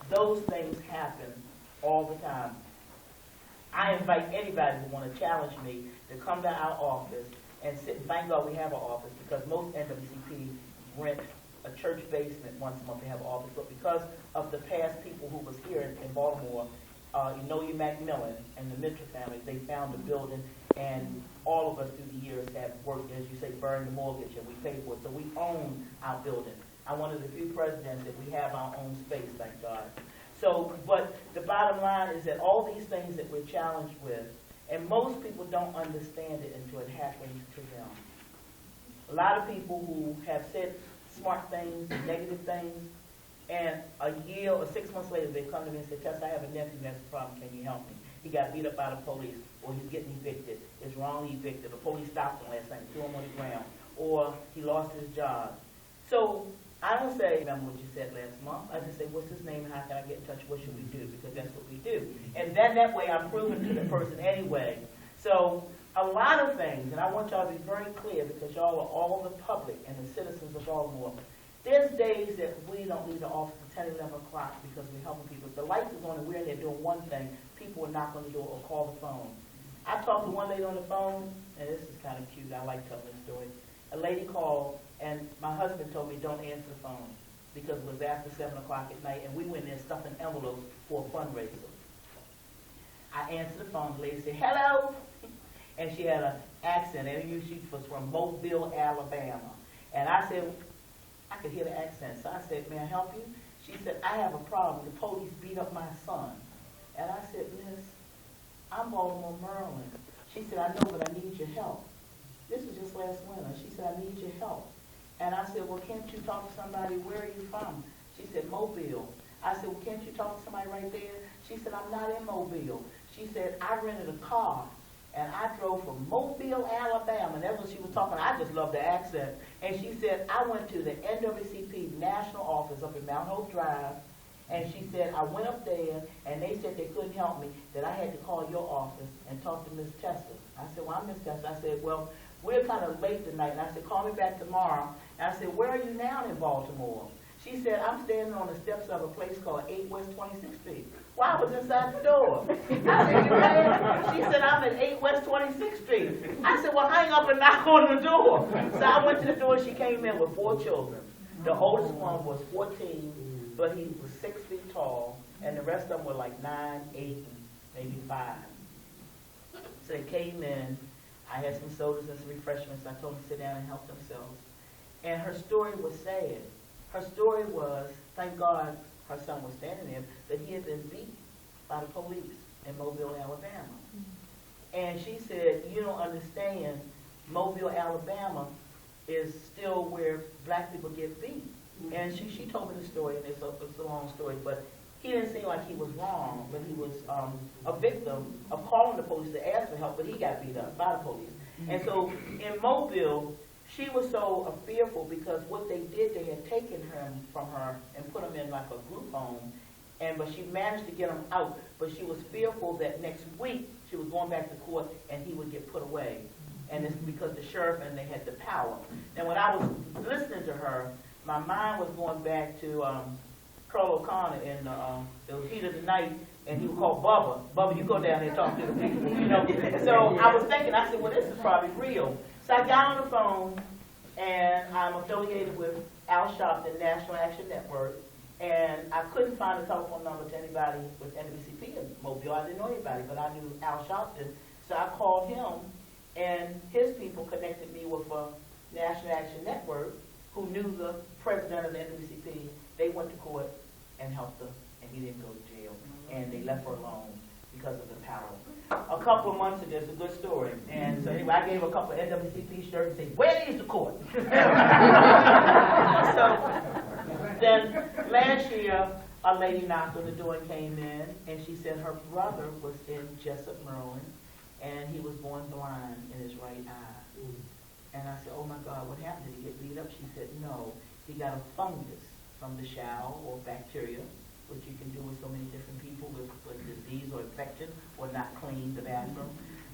those things happen all the time. I invite anybody who want to challenge me to come to our office and sit. Thank God we have an office, because most NAACP rent a church basement once a month to have an office. But because of the past people who was here in Baltimore, you Macmillan and the Mitchell family, they found a building, and all of us through the years have worked, as you say, burned the mortgage, and we paid for it. So we own our building. I'm one of the few presidents that we have our own space, thank God. So, but the bottom line is that all these things that we're challenged with, and most people don't understand it until it happens to them. A lot of people who have said smart things and negative things, and a year or 6 months later they come to me and say, Tessa, I have a nephew who has a problem, can you help me? He got beat up by the police, or he's getting evicted, is wrongly evicted, the police stopped him last night, threw him on the ground, or he lost his job. So I don't say, remember what you said last month. I just say, what's his name? How can I get in touch? What should we do? Because that's what we do. And then that way I'm proving to the person anyway. So a lot of things, and I want y'all to be very clear, because y'all are all the public and the citizens of Baltimore. There's days that we don't leave the office at 10, 11 o'clock because we're helping people. If the lights is on and we're in there doing one thing, people will knock on the door or call the phone. I talked to one lady on the phone, and this is kind of cute. I like telling this story. A lady called, and my husband told me don't answer the phone because it was after 7 o'clock at night, and we went in there stuffing envelopes for a fundraiser. I answered the phone. The lady said, hello, and she had an accent, and she was from Mobile, Alabama. And I said, I could hear the accent, so I said, may I help you? She said, I have a problem. The police beat up my son. And I said, Miss, I'm Baltimore, Maryland. She said, I know, but I need your help. This was just last winter. She said, I need your help. And I said, well, can't you talk to somebody? Where are you from? She said, Mobile. I said, well, can't you talk to somebody right there? She said, I'm not in Mobile. She said, I rented a car, and I drove from Mobile, Alabama. And that's when she was talking. I just love the accent. And she said, I went to the NAACP national office up in Mount Hope Drive, and she said, I went up there, and they said they couldn't help me, that I had to call your office and talk to Miss Tessa. I said, well, I'm Miss Tessa. I said, well, we're kind of late tonight. And I said, call me back tomorrow. And I said, where are you now in Baltimore? She said, I'm standing on the steps of a place called 8 West 26th Street. Well, I was inside the door. I said, you ready? She said, I'm at 8 West 26th Street. I said, well, hang up and knock on the door. So I went to the door. She came in with 4 children. The oldest one was 14, but he was 6 feet tall, and the rest of them were like 9, 8, and maybe 5. So they came in. I had some sodas and some refreshments. I told them to sit down and help themselves. And her story was sad. Her story was, thank God her son was standing there, that he had been beat by the police in Mobile, Alabama. And she said, you don't understand, Mobile, Alabama is still where black people get beat. And she told me the story, and it's a long story, but he didn't seem like he was wrong, but he was a victim of calling the police to ask for help, but he got beat up by the police. And so in Mobile, she was so fearful because what they did, they had taken him from her and put him in like a group home, but she managed to get him out, but she was fearful that next week she was going back to court and he would get put away. And it's because the sheriff and they had the power. Now when I was listening to her, my mind was going back to Carl O'Connor in the heat of the night, and he was called Bubba. Bubba, you go down there and talk to the people, you know. So I was thinking, I said, well, this is probably real. So I got on the phone, and I'm affiliated with Al Sharpton, National Action Network, and I couldn't find a telephone number to anybody with NAACP in Mobile. I didn't know anybody, but I knew Al Sharpton. So I called him, and his people connected me with a National Action Network who knew the president of the NAACP. They went to court and helped her, and he didn't go to jail, and they left her alone because of the power. A couple of months ago, it's a good story, and so anyway, I gave a couple of NAACP shirts and said, where is the court? So then last year, a lady knocked on the door and came in, and she said her brother was in Jessup, Maryland, and he was born blind in his right eye. And I said, oh my God, what happened? Did he get beat up? She said, no, he got a fungus from the shower or bacteria, which you can do with so many different people with disease or infection or not clean the bathroom.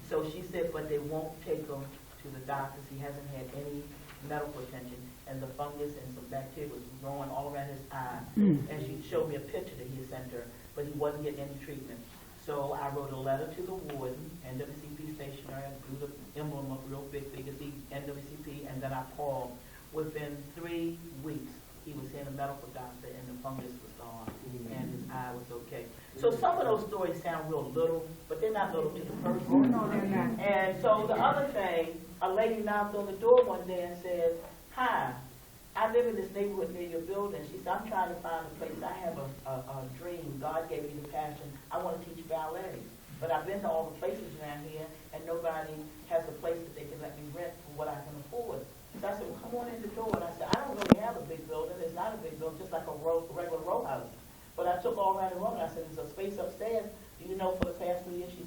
So she said, but they won't take him to the doctors. He hasn't had any medical attention. and the fungus and some bacteria was growing all around his eye. And she showed me a picture that he had sent her, but he wasn't getting any treatment. So I wrote a letter to the warden, NAACP stationery, I drew the emblem up real big, so you could see NAACP, and then I called. Within 3 weeks, he was seeing a medical doctor, and the fungus was gone, and his eye was okay. So some of those stories sound real little, but they're not little to the person. No, they're not. And so the other thing, a lady knocked on the door one day and said, "Hi, I live in this neighborhood near your building." She said, "I'm trying to find a place. I have a dream. God gave me the passion. I want to teach ballet. But I've been to all the places around here, and nobody has a place that they can let me rent for what I can afford." So I said, "Well, come on in the door." And I said, "I don't really have a big building. It's not a big building, just like a regular row house." But I took all around the room, and I said, "There's a space upstairs. Do you know for the past 3 years she's